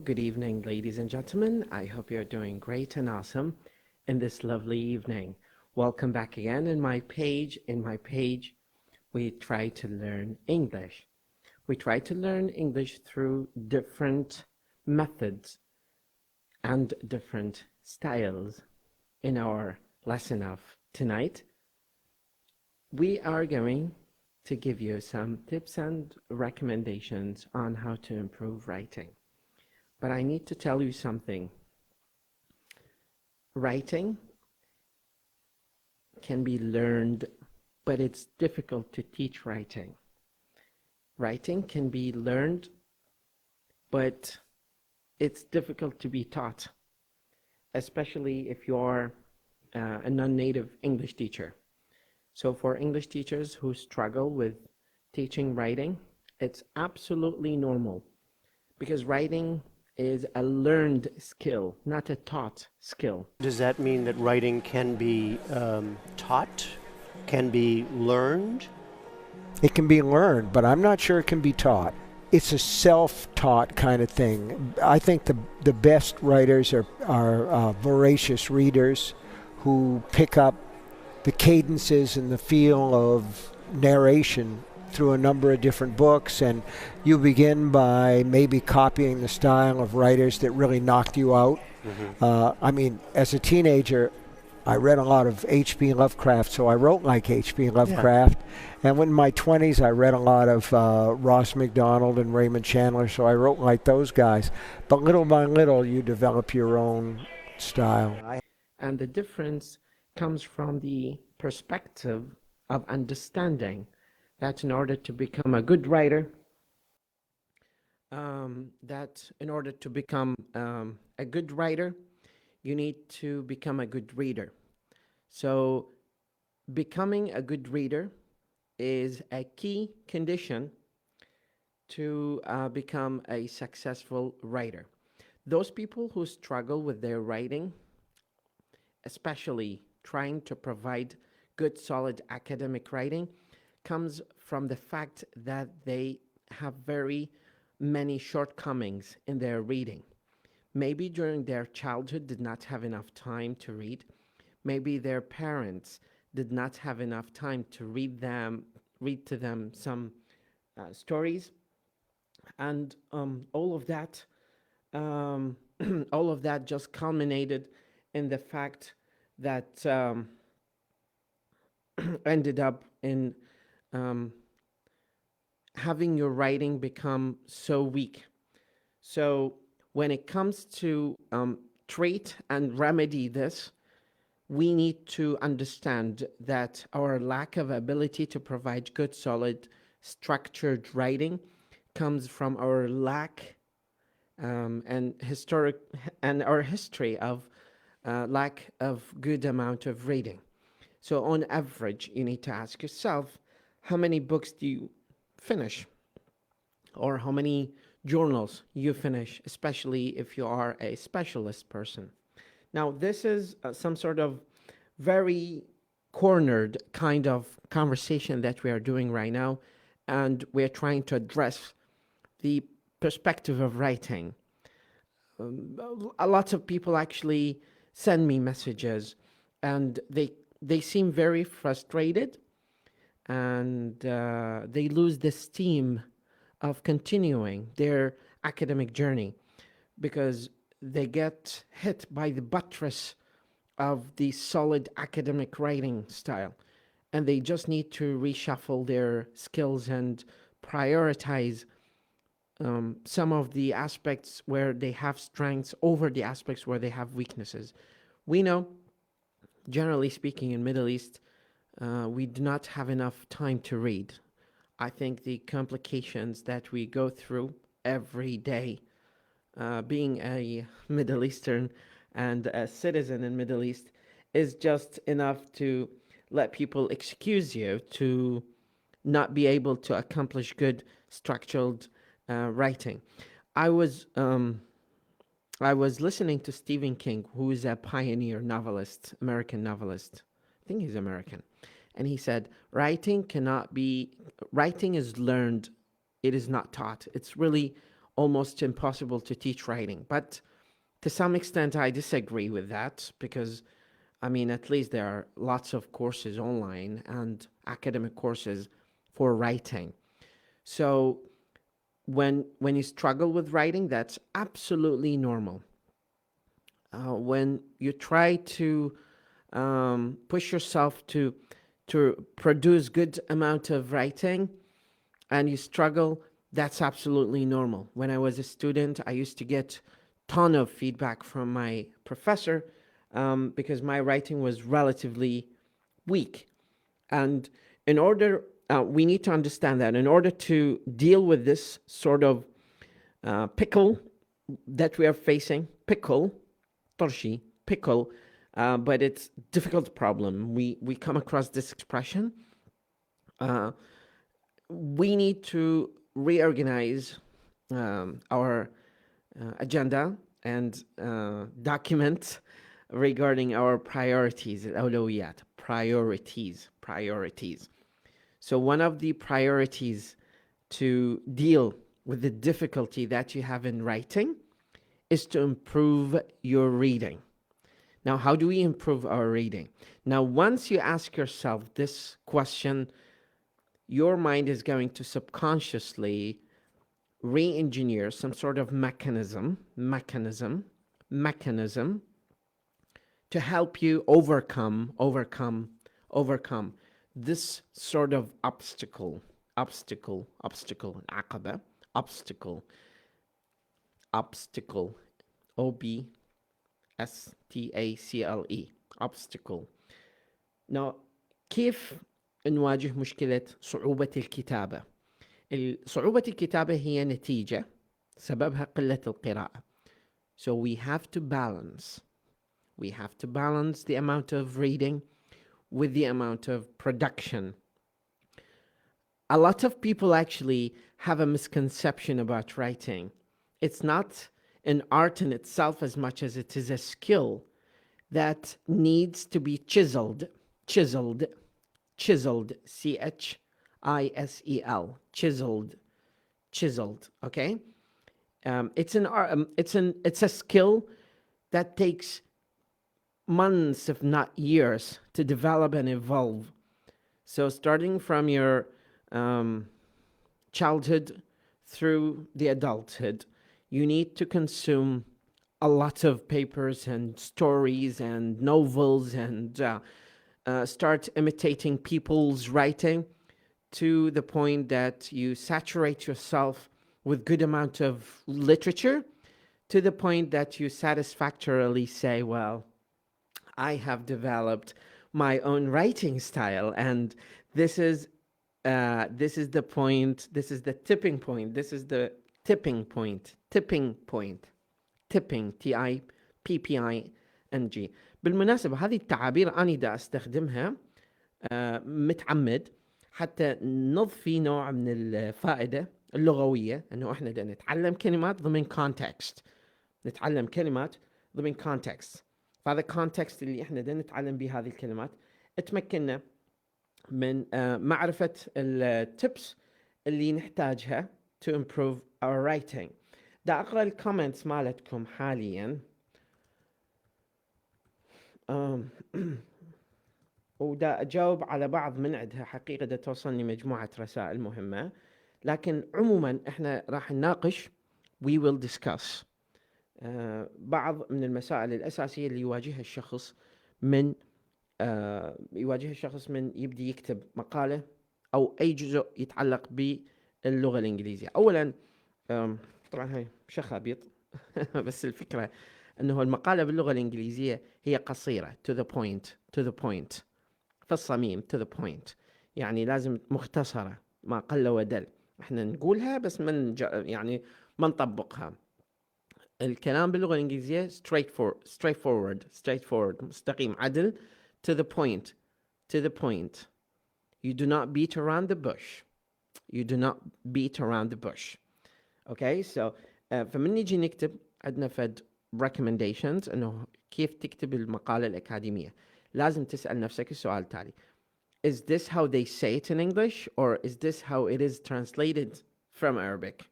Good evening, ladies and gentlemen. I hope you're doing great and awesome in this lovely evening. Welcome back again in my page. In my page, we try to learn English. We try to learn English through different methods and different styles. In our lesson of tonight, we are going to give you some tips and recommendations on how to improve writing. But I need to tell you something. Writing can be learned, but it's difficult to teach writing. Writing can be learned, but it's difficult to be taught, especially if you're a non-native English teacher. So for English teachers who struggle with teaching writing, it's absolutely normal, because writing is a learned skill, not a taught skill. Does that mean that writing can be taught, can be learned? It can be learned, but I'm not sure it can be taught. It's a self-taught kind of thing. I think the best writers are voracious readers who pick up the cadences and the feel of narration through a number of different books, and you begin by maybe copying the style of writers that really knocked you out. I mean, as a teenager, I read a lot of H.P. Lovecraft, so I wrote like H.P. Lovecraft. Yeah. And in my 20s, I read a lot of Ross MacDonald and Raymond Chandler, so I wrote like those guys. But little by little, you develop your own style. And the difference comes from the perspective of understanding that in order to become a good writer, you need to become a good reader. So becoming a good reader is a key condition to become a successful writer. Those people who struggle with their writing, especially trying to provide good, solid academic writing, comes from the fact that they have very many shortcomings in their reading. Maybe during their childhood did not have enough time to read. Maybe their parents did not have enough time to read to them some stories, and all of that all of that just culminated in the fact that ended up in having your writing become so weak. So when it comes to treat and remedy this, we need to understand that our lack of ability to provide good, solid, structured writing comes from our lack and our history of lack of good amount of reading. So on average, you need to ask yourself, how many books do you finish? Or how many journals you finish, especially if you are a specialist person. Now, this is some sort of very cornered kind of conversation that we are doing right now, and we're trying to address the perspective of writing. A lot of people actually send me messages, and they seem very frustrated, and they lose the steam of continuing their academic journey because they get hit by the buttress of the solid academic writing style, and they just need to reshuffle their skills and prioritize some of the aspects where they have strengths over the aspects where they have weaknesses. We know, generally speaking, in Middle East, we do not have enough time to read. I think the complications that we go through every day, being a Middle Eastern and a citizen in Middle East, is just enough to let people excuse you to not be able to accomplish good structured writing. I was listening to Stephen King, who is a pioneer novelist, American novelist. I think he's American. And he said, writing is learned, it is not taught. It's really almost impossible to teach writing. But to some extent, I disagree with that because, I mean, at least there are lots of courses online and academic courses for writing. So when you struggle with writing, that's absolutely normal. When you try to push yourself to produce good amount of writing and you struggle, that's absolutely normal. When I was a student, I used to get ton of feedback from my professor because my writing was relatively weak. And in order, we need to understand that in order to deal with this sort of pickle that we are facing, torshi, pickle, but it's difficult problem. We come across this expression. We need to reorganize our agenda and document regarding our priorities, الأولويات, priorities. So one of the priorities to deal with the difficulty that you have in writing is to improve your reading. Now, how do we improve our reading? Now, once you ask yourself this question, your mind is going to subconsciously re-engineer some sort of mechanism to help you overcome this sort of obstacle, عقبة, obstacle, OBSTACLE, obstacle. Now, كيف نواجه مشكلة صعوبة الكتابة؟ صعوبة الكتابة هي نتيجة سببها قلة القراءة. So we have to balance the amount of reading with the amount of production. A lot of people actually have a misconception about writing. It's not an art in itself as much as it is a skill that needs to be chiseled, CHISEL, chiseled, okay? It's a skill that takes months, if not years, to develop and evolve. So starting from your childhood through the adulthood, you need to consume a lot of papers and stories and novels and start imitating people's writing to the point that you saturate yourself with good amount of literature to the point that you satisfactorily say, well, I have developed my own writing style, and this is the point, this is the tipping point, tipping, TIPPING. بالمناسبة هذه التعابير أنا دا أستخدمها متعمد حتى نضفي نوع من الفائدة اللغوية، أنه إحنا دا نتعلم كلمات ضمن context، فهذا context اللي إحنا دا نتعلم به هذه الكلمات اتمكننا من معرفة التبس اللي نحتاجها to improve our writing. دا أقرأ الكومنتس مالتكم حاليا ودا أجاوب على بعض من عندها. حقيقة دا توصلني مجموعة رسائل مهمة، لكن عموما إحنا راح نناقش we will discuss بعض من المسائل الأساسية اللي يواجهها الشخص من يبدي يكتب مقالة أو أي جزء يتعلق باللغة الإنجليزية. أولا طبعا هاي شخابيط بس الفكرة أنه المقالة باللغة الإنجليزية هي قصيرة to the point في الصميم to the point، يعني لازم مختصرة ما قل ودل. احنا نقولها بس يعني ما نطبقها. الكلام باللغة الإنجليزية straightforward مستقيم عدل to the point. You do not beat around the bush. Okay, so فمن نيجي نكتب عندنا فد recommendations انه كيف تكتب المقالة الأكاديمية. لازم تسأل نفسك السؤال التالي: Is this how they say it in English, or is this how it is translated from Arabic?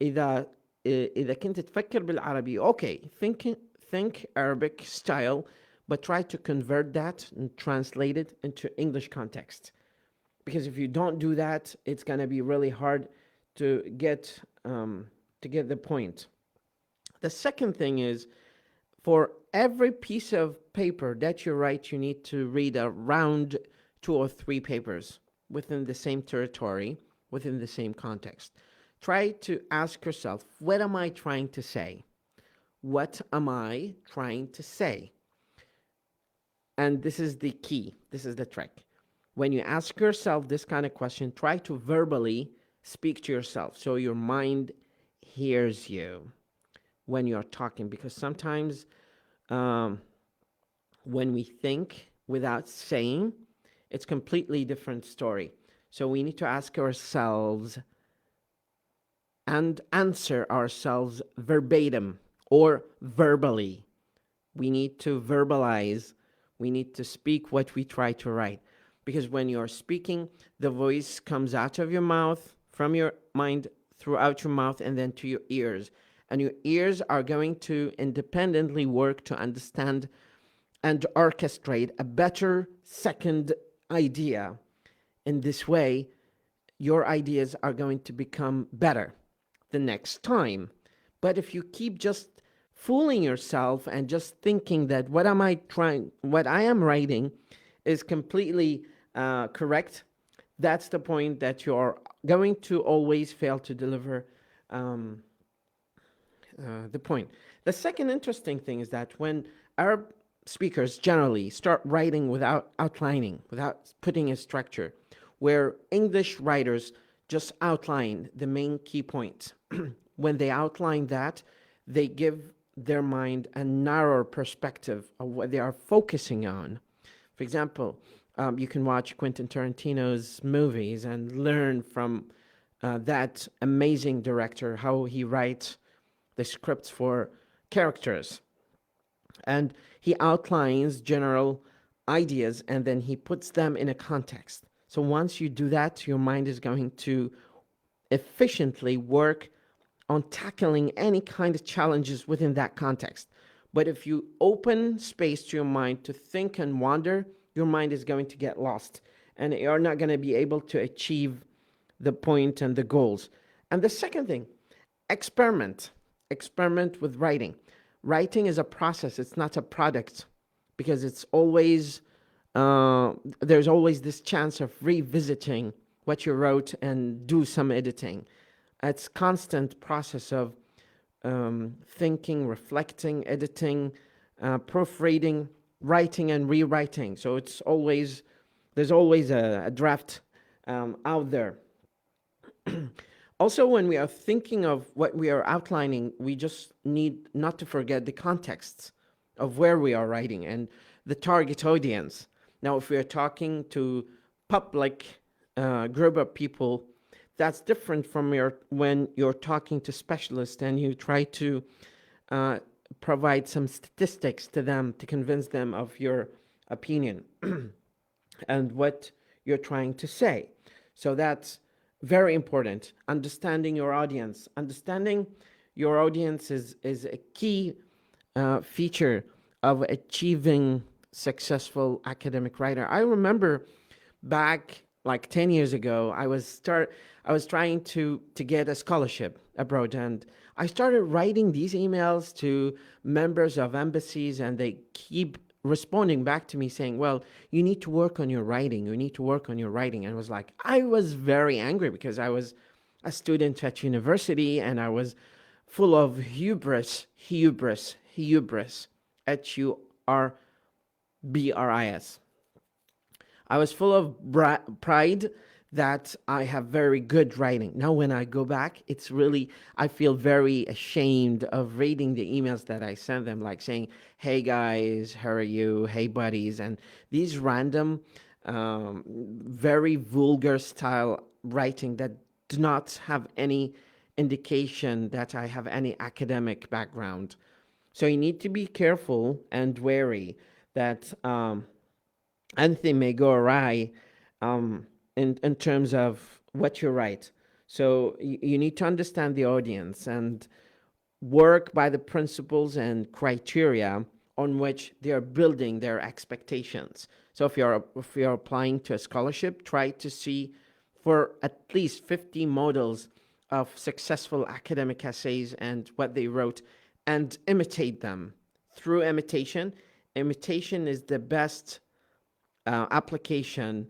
إذا إذا كنت تفكر بالعربي, okay, think Arabic style, but try to convert that and translate it into English context. Because if you don't do that, it's going to be really hard to get the point. The second thing is, for every piece of paper that you write, you need to read around 2 or 3 papers within the same territory, within the same context. Try to ask yourself, what am I trying to say? What am I trying to say? And this is the key. This is the trick. When you ask yourself this kind of question, try to verbally speak to yourself so your mind hears you when you're talking. Because sometimes when we think without saying, it's completely different story. So we need to ask ourselves and answer ourselves verbatim or verbally. We need to verbalize. We need to speak what we try to write. Because when you're speaking, the voice comes out of your mouth, from your mind, throughout your mouth, and then to your ears. And your ears are going to independently work to understand and orchestrate a better second idea. In this way, your ideas are going to become better the next time. But if you keep just fooling yourself and just thinking that what I am writing is completely correct, that's the point that you're going to always fail to deliver the point. The second interesting thing is that when Arab speakers generally start writing without outlining, without putting a structure, where English writers just outline the main key points. When they outline that, they give their mind a narrower perspective of what they are focusing on. For example, you can watch Quentin Tarantino's movies and learn from that amazing director how he writes the scripts for characters. And he outlines general ideas and then he puts them in a context. So once you do that, your mind is going to efficiently work on tackling any kind of challenges within that context. But if you open space to your mind to think and wander, your mind is going to get lost and you're not going to be able to achieve the point and the goals. And the second thing, experiment with writing. Writing is a process, it's not a product, because it's always there's always this chance of revisiting what you wrote and do some editing. It's constant process of thinking, reflecting, editing, proofreading, writing and rewriting. So there's always a draft out there. Also, when we are thinking of what we are outlining, we just need not to forget the context of where we are writing and the target audience. Now, if we are talking to public group of people, that's different from when you're talking to specialists and you try to provide some statistics to them to convince them of your opinion and what you're trying to say. So that's very important. Understanding your audience. Understanding your audience is a key feature of achieving successful academic writer. I remember back like 10 years ago, I was trying to get a scholarship abroad, and I started writing these emails to members of embassies, and they keep responding back to me saying, well, you need to work on your writing. You need to work on your writing. And I was very angry because I was a student at university and I was full of hubris, H-U-R-B-R-I-S. I was full of pride that I have very good writing. Now, when I go back, I feel very ashamed of reading the emails that I send them, like saying, hey guys, how are you? Hey buddies. And these random, very vulgar style writing that do not have any indication that I have any academic background. So you need to be careful and wary that anything may go awry in terms of what you write. So you need to understand the audience and work by the principles and criteria on which they are building their expectations. So if you're applying to a scholarship, try to see for at least 50 models of successful academic essays and what they wrote, and imitate them. Through imitation is the best application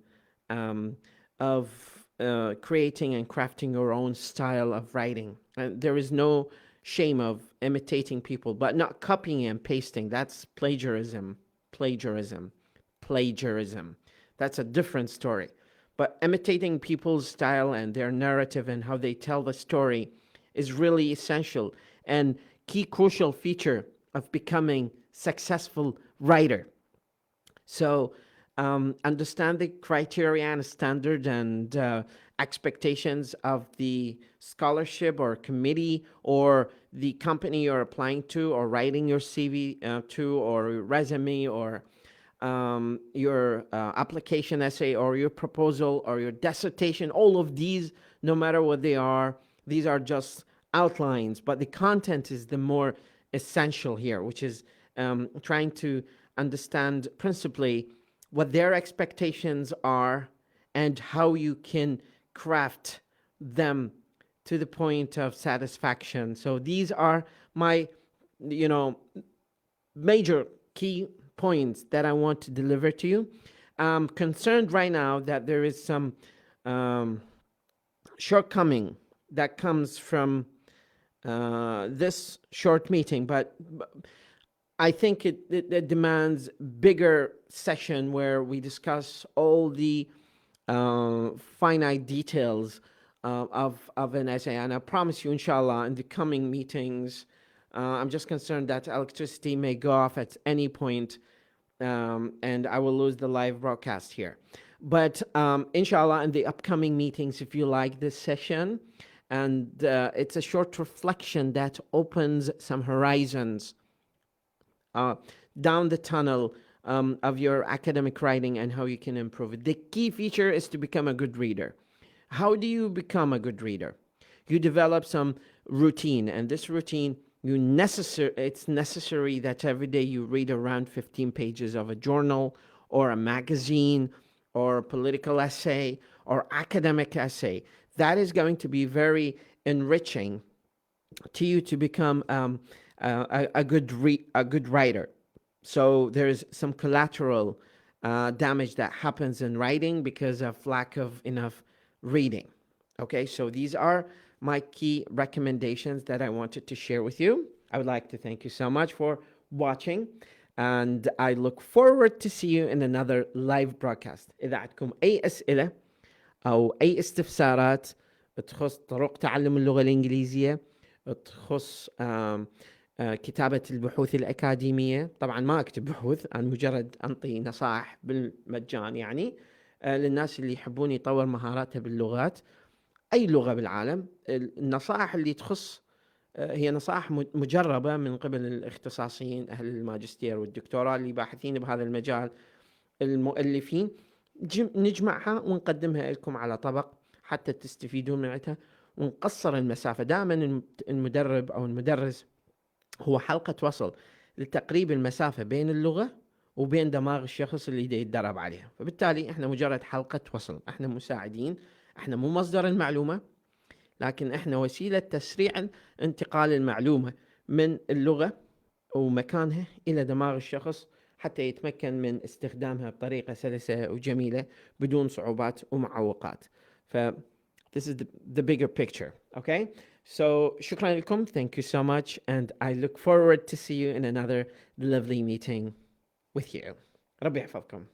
of creating and crafting your own style of writing. And there is no shame of imitating people, but not copying and pasting. That's plagiarism. That's a different story. But imitating people's style and their narrative and how they tell the story is really essential and key crucial feature of becoming successful writer. So understand the criteria and standard and expectations of the scholarship or committee or the company you're applying to or writing your CV to, or resume, or your application essay or your proposal or your dissertation. All of these, no matter what they are, these are just outlines, but the content is the more essential here, which is trying to understand principally what their expectations are and how you can craft them to the point of satisfaction. So these are my, major key points that I want to deliver to you. I'm concerned right now that there is some shortcoming that comes from this short meeting, but I think it demands bigger session where we discuss all the finite details of an essay. And I promise you, inshallah, in the coming meetings, I'm just concerned that electricity may go off at any point, and I will lose the live broadcast here. But inshallah, in the upcoming meetings, if you like this session, and it's a short reflection that opens some horizons down the tunnel of your academic writing and how you can improve it. The key feature is to become a good reader. How do you become a good reader? You develop some routine, and this routine, it's necessary that every day you read around 15 pages of a journal or a magazine or a political essay or academic essay. That is going to be very enriching to you to become a good writer. So there's some collateral damage that happens in writing because of lack of enough reading. Okay, so these are my key recommendations that I wanted to share with you. I would like to thank you so much for watching, and I look forward to see you in another live broadcast. إذا عندكم أي أسئلة أو أي استفسارات تخص طرق تعلم اللغة الإنجليزية، تخص كتابة البحوث الأكاديمية. طبعا ما أكتب بحوث، أنا مجرد أنطي نصائح بالمجان يعني للناس اللي يحبون يطور مهاراتها باللغات، أي لغة بالعالم. النصائح اللي تخص هي نصائح مجربة من قبل الاختصاصيين أهل الماجستير والدكتوراه اللي باحثين بهذا المجال، المؤلفين، نجمعها ونقدمها لكم على طبق حتى تستفيدون منها ونقصر المسافة. دائما المدرب أو المدرس هو حلقة وصل لتقريب المسافة بين اللغة وبين دماغ الشخص اللي يتدرب عليها. فبالتالي احنا مجرد حلقة وصل، احنا مساعدين، احنا مو مصدر المعلومة، لكن احنا وسيلة تسريع انتقال المعلومة من اللغة ومكانها إلى دماغ الشخص حتى يتمكن من استخدامها بطريقة سلسة وجميلة بدون صعوبات ومعوقات. This is the bigger picture, okay? So شكرا لكم, thank you so much, and I look forward to see you in another lovely meeting with you. ربي يحفظكم.